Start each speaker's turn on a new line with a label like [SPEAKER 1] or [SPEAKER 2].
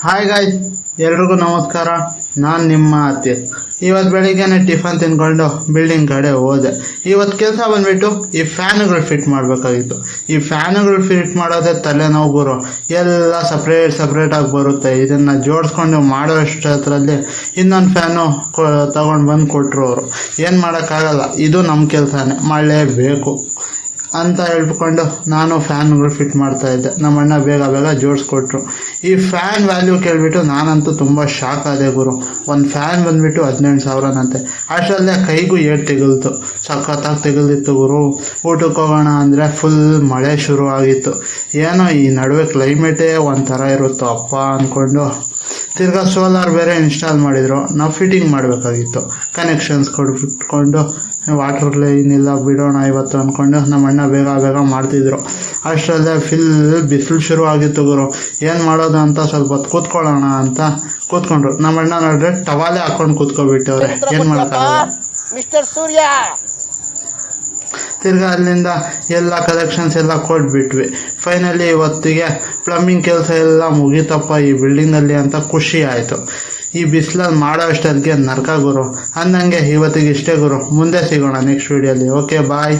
[SPEAKER 1] Hi guys, ಎಲ್ರಿಗೂ ನಮಸ್ಕಾರ. ನಾನು ನಿಮ್ಮ ಅತ್ತಿ. ಇವತ್ತು ಬೆಳಿಗ್ಗೆನೆ ಟಿಫನ್ ತಿನ್ಕೊಂಡು ಬಿಲ್ಡಿಂಗ್ ಕಡೆ ಹೋದೆ. ಇವತ್ತು ಕೆಲಸ ಬಂದುಬಿಟ್ಟು ಈ ಫ್ಯಾನುಗಳು ಫಿಟ್ ಮಾಡಬೇಕಾಗಿತ್ತು. ಈ ಫ್ಯಾನುಗಳು ಫಿಟ್ ಮಾಡೋದೇ ತಲೆನೋವು ಗುರು. ಎಲ್ಲ ಸಪ್ರೇಟಾಗಿ ಬರುತ್ತೆ. ಇದನ್ನು ಜೋಡಿಸ್ಕೊಂಡು ಮಾಡೋ ಅಷ್ಟರಲ್ಲಿ ಇನ್ನೊಂದು ಫ್ಯಾನು ತಗೊಂಡು ಬಂದು ಕೊಟ್ಟರು ಅವರು. ಏನು ಮಾಡೋಕ್ಕಾಗಲ್ಲ, ಇದು ನಮ್ಮ ಕೆಲಸನೇ, ಮಾಡಲೇಬೇಕು ಅಂತ ಹೇಳ್ಕೊಂಡು ನಾನು ಫ್ಯಾನ್ಗಳು ಫಿಟ್ ಮಾಡ್ತಾಯಿದ್ದೆ. ನಮ್ಮ ಅಣ್ಣ ಬೇಗ ಜೋಡಿಸ್ಕೊಟ್ರು. ಈ ಫ್ಯಾನ್ ವ್ಯಾಲ್ಯೂ ಕೇಳಿಬಿಟ್ಟು ನಾನಂತೂ ತುಂಬ ಶಾಕ್ ಆದೆ ಗುರು. ಒಂದು ಫ್ಯಾನ್ ಬಂದುಬಿಟ್ಟು 18,000ನಂತೆ. ಅಷ್ಟರಲ್ಲೇ ಕೈಗೂ ಏಟು ತೆಗಲ್ತು, ಸಖತ್ತಾಗಿ ತೆಗೆದಿತ್ತು ಗುರು. ಊಟಕ್ಕೆ ಹೋಗೋಣ ಅಂದರೆ ಫುಲ್ ಮಳೆ ಶುರು ಆಗಿತ್ತು. ಏನೋ ಈ ನಡುವೆ ಕ್ಲೈಮೇಟೇ ಒಂಥರ ಇರುತ್ತೋ ಅಪ್ಪ ಅಂದ್ಕೊಂಡು ತಿರ್ಗಾ ಸೋಲಾರ್ ಬೇರೆ ಇನ್ಸ್ಟಾಲ್ ಮಾಡಿದರು. ನಾವು ಫಿಟ್ಟಿಂಗ್ ಮಾಡಬೇಕಾಗಿತ್ತು. ಕನೆಕ್ಷನ್ಸ್ ಕೊಟ್ಬಿಟ್ಕೊಂಡು ವಾಟರ್ ಲೈನ್ ಇಲ್ಲ ಬಿಡೋಣ ಇವತ್ತು ಅಂದ್ಕೊಂಡು ನಮ್ಮ ಅಣ್ಣ ಬೇಗ ಮಾಡ್ತಿದ್ರು. ಅಷ್ಟರಲ್ಲೇ ಬಿಸಿಲು ಶುರು ಆಗಿತ್ತು ಗುರು. ಏನು ಮಾಡೋದು ಅಂತ ಸ್ವಲ್ಪ ಹೊತ್ತು ಕೂತ್ಕೊಳ್ಳೋಣ ಅಂತ ಕೂತ್ಕೊಂಡ್ರು. ನಮ್ಮ ಅಣ್ಣ ನೋಡಿದ್ರೆ ಟವಾಲೆ ಹಾಕೊಂಡು ಕೂತ್ಕೊಬಿಟ್ಟವ್ರೆ. ಏನು ಮಾಡೋಕ್ಕಾಗಲ್ಲ.
[SPEAKER 2] ಮಿಸ್ಟರ್ ಸೂರ್ಯ
[SPEAKER 1] ತಿರ್ಗಾ ಅಲ್ಲಿಂದ ಎಲ್ಲ ಕಲೆಕ್ಷನ್ಸ್ ಎಲ್ಲ ಕೊಟ್ಬಿಟ್ವಿ. ಫೈನಲಿ ಇವತ್ತಿಗೆ ಪ್ಲಂಬಿಂಗ್ ಕೆಲಸ ಎಲ್ಲ ಮುಗೀತಪ್ಪ ಈ ಬಿಲ್ಡಿಂಗಲ್ಲಿ ಅಂತ ಖುಷಿ ಆಯಿತು. ಈ ಬಿಸಿಲಲ್ಲಿ ಮಾಡೋ ಅಷ್ಟೊತ್ತಿಗೆ ನರಕ ಗುರು. ಅಂದಂಗೆ ಇವತ್ತಿಗೆ ಇಷ್ಟೇ ಗುರು. ಮುಂದೆ ಸಿಗೋಣ ನೆಕ್ಸ್ಟ್ ವೀಡಿಯೋಲಿ. ಓಕೆ, ಬಾಯ್.